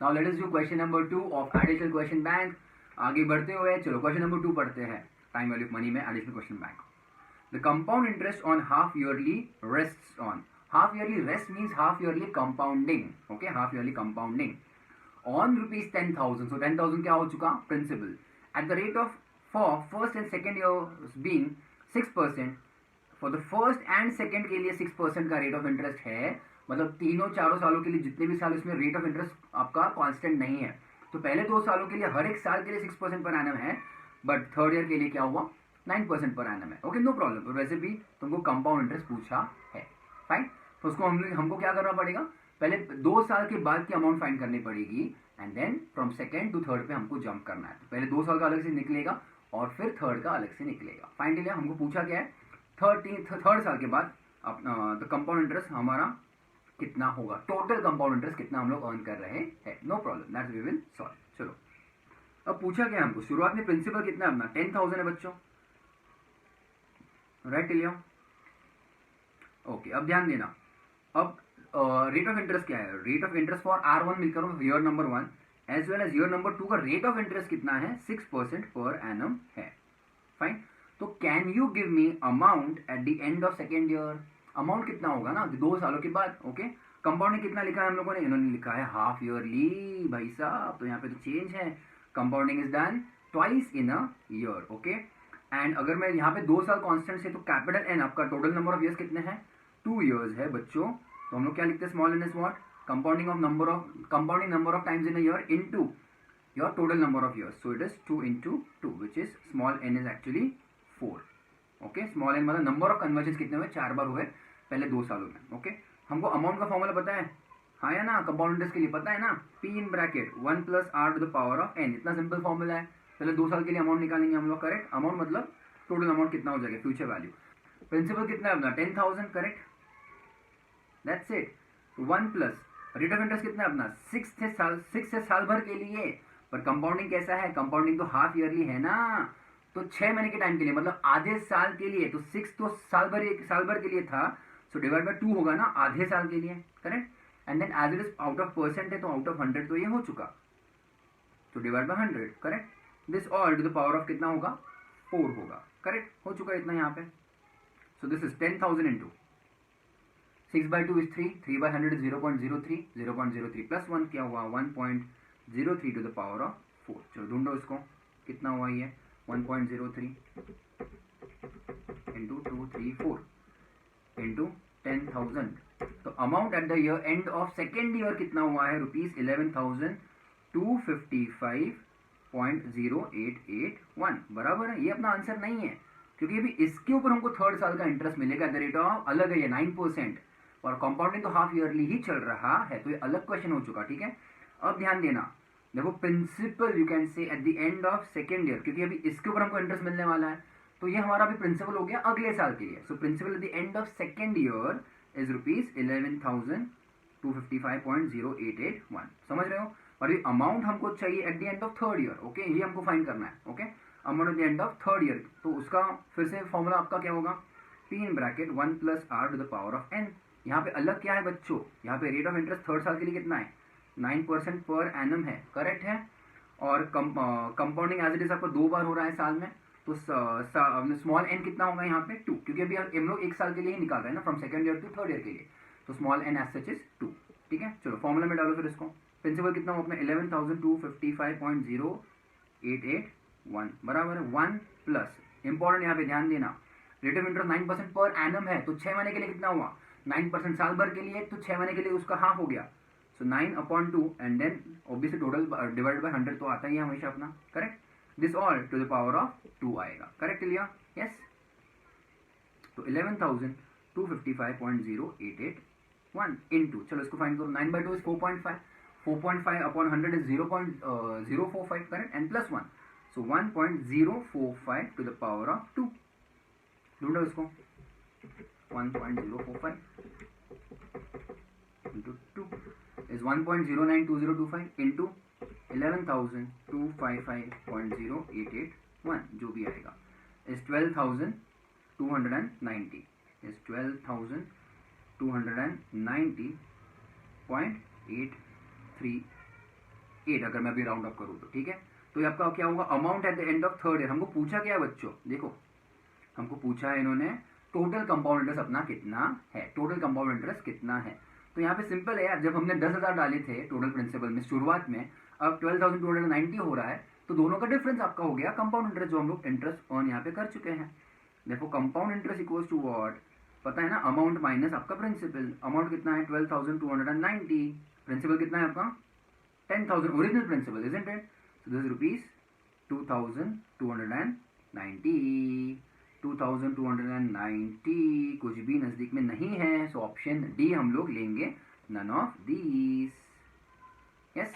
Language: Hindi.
Now let us do question number 2 of additional question bank. आगे बढ़ते हुए चलो क्वेश्चन नंबर 2 पढ़ते हैं। टाइम वैल्यू ऑफ मनी में additional question bank. The compound interest on half yearly rests on, half yearly rest means half yearly compounding, okay, half yearly compounding on rupees 10,000. So 10,000 क्या हो चुका, principal at the rate of for first and second year being 6%. For the first and second के लिए 6% का रेट ऑफ इंटरेस्ट है, मतलब तीनों चारों सालों के लिए जितने भी साल इसमें रेट ऑफ इंटरेस्ट आपका कांस्टेंट नहीं है। तो पहले 2 सालों के लिए हर एक साल के लिए 6% पर एनम है, बट थर्ड ईयर के लिए क्या हुआ 9% पर एनम है। Okay, no problem. वैसे भी तुमको कंपाउंड इंटरेस्ट पूछा है, फाइन। तो उसको हमको क्या करना पड़ेगा, पहले 2 साल के बाद की अमाउंट फाइंड करनी पड़ेगी and then from second to third पे हमको जंप करना है। तो पहले 2 साल का अलग से निकलेगा और फिर थर्ड का अलग से निकलेगा। फाइंड लिया, हमको पूछा क्या है, थर्ड साल के बाद द कंपाउंड इंटरेस्ट हमारा कितना होगा, टोटल कंपाउंड इंटरेस्ट कितना हम लोग अर्न कर रहे हैं। No problem, that we will solve. चलो अब पूछा क्या हमको, शुरुआत में प्रिंसिपल कितना है अपना 10,000 है बच्चों, राइट लिया। ओके, अब ध्यान देना, अब रेट ऑफ इंटरेस्ट क्या है, rate of interest for R1 मिलकर year number 1 as well as year number 2 का रेट ऑफ इंटरेस्ट कितना है 6% पर एनम है, फाइन। तो can you give me amount at the end of second year, amount कितना होगा ना 2 सालों के बाद। ओके, कंपाउंडिंग कितना लिखा है हम लोगों ने, इन्होंने लिखा है हाफ ईयरली भाई साहब, तो यहाँ पे तो चेंज है, compounding is done twice in a year. Okay, and अगर मैं यहाँ पे 2 साल कांस्टेंट से, तो कैपिटल एन आपका टोटल नंबर ऑफ ईयर्स कितने हैं 2 ईयर्स है बच्चों। तो हम लोग क्या लिखते हैं, small n is what, compounding number of times in a year into your total number of years. So it is 2 into 2 which is small n is actually 4. Okay, small n मतलब नंबर ऑफ कन्वर्जन कितने हुए, 4 बार हुए पहले 2 सालों में। ओके, हमको अमाउंट का फॉर्मूला पता है, हाँ या ना, कंपाउंड इंटरेस्ट के लिए पता है ना, P in bracket 1 plus R to the power of n, इतना सिंपल फॉर्मूला है। पहले 2 साल के लिए अमाउंट निकालेंगे हम लोग, करेक्ट। अमाउंट मतलब टोटल अमाउंट कितना हो जाएगा, फ्यूचर वैल्यू। प्रिंसिपल कितना है अपना 10,000, correct, that's it. 1 plus rate of interest कितना है अपना 6 से साल भर के लिए, पर कंपाउंडिंग कैसा है, कंपाउंडिंग तो हाफ ईयरली है ना, तो 6 महीने के टाइम के लिए, मतलब आधे साल के लिए। तो 6 तो साल भर के लिए था, सो डिवाइड बाय 2 होगा ना आधे साल के लिए, correct. And then as it is out of percent है, तो आउट ऑफ 100 तो ये हो चुका, तो divide by 100, correct. This all to the power of कितना होगा 4 होगा, करेक्ट, हो चुका इतना यहाँ पे। So this is 10,000 into 6 by 2 is 3, 3 by 100 is 0.03, 0.03 plus 1 क्या हुआ 1.03 टू द पावर ऑफ 4। चलो ढूंढो इसको, कितना हुआ ये 1.03 इंटू 234 इंटू 10,000। तो amount at the year and of second year कितना हुआ है ₹11,255.0881, बराबर है। ये अपना आंसर नहीं है, क्योंकि अभी इसके ऊपर हमको थर्ड साल का इंटरेस्ट मिलेगा, द रेट ऑफ अलग है ये 9%, और कंपाउंडिंग तो हाफ ईयरली ही चल रहा है, तो ये अलग क्वेश्चन हो चुका, ठीक है। अब ध्यान देना, देखो principal you can say at the end of second year, क्योंकि अभी इसके ऊपर हमको इंटरेस्ट मिलने वाला है, तो ये हमारा अभी प्रिंसिपल हो गया अगले साल के लिए। So principal at the end of second year is ₹11,255.0881, समझ रहे हो। और ये अमाउंट हमको चाहिए at the end of third year, okay, ये हमको फाइंड करना है। Okay, amount at the end of third year, तो उसका फिर से फॉर्मूला आपका क्या होगा, P in bracket 1 plus R to the power of n। यहाँ पे अलग क्या है बच्चों, यहाँ पे रेट ऑफ इंटरेस्ट थर्ड साल के लिए कितना है 9% पर एनम है, करेक्ट है। और कंपाउंडिंग एज इट इज आपको 2 बार हो रहा है साल में, तो स्मॉल n कितना होगा यहाँ पे 2, क्योंकि अभी हम लोग 1 साल के लिए ही निकाल रहे हैं ना, from second year to third year के लिए, तो small n as such is 2, ठीक है। चलो फॉर्मूला में डालो फिर इसको, प्रिंसिपल कितना हो अपना 11,255.0881 बराबर है 1 प्लस, इंपॉर्टेंट यहाँ पे ध्यान देना, rate of interest 9% per annum है, तो 6 महीने के लिए कितना हुआ 9% साल भर के लिए, तो 6 महीने के लिए उसका हाफ हो गया, so 9/2 and then obviously total divide by 100 तो आता ही है हमेशा अपना, correct. This all to the power of 2 आएगा, करेक्ट लिया, यस। तो 11,255.0881 इंटू, चलो इसको फाइंड करो, 9/2 is 4.5, 4.5 upon 100 is 0.045, correct, and plus 1, so 1.045 to the power of 2, ढूंढो इसको, 1.045 into 2 is 1.092025 into 11,255.0881, जो भी आएगा is 12,290, is 12,290.83 8 अगर मैं अभी राउंड अप करूँ तो, ठीक है। तो ये आपका क्या होगा, amount at the end of third year. हमको पूछा क्या है बच्चों, देखो हमको पूछा है इन्होंने टोटल कंपाउंड इंटरेस्ट अपना कितना है, टोटल कंपाउंड इंटरेस्ट कितना है। तो यहाँ पे सिंपल है यार, जब हमने 10,000 डाले थे टोटल प्रिंसिपल में शुरुआत में, अब 12,290 हो रहा है, तो दोनों का डिफरेंस आपका हो गया कंपाउंड इंटरेस्ट, जो हम लोग इंटरेस्ट अर्न यहाँ पे कर चुके हैं। देखो compound interest equals to what, पता है ना, अमाउंट माइनस आपका प्रिंसिपल। अमाउंट कितना है 12,290, प्रिंसिपल कितना है आपका 10,000, original principal isn't it. So this rupees 2,290, 2,290 कुछ भी नजदीक में नहीं है, सो ऑप्शन डी हम लोग लेंगे, नन ऑफ दीज। यस।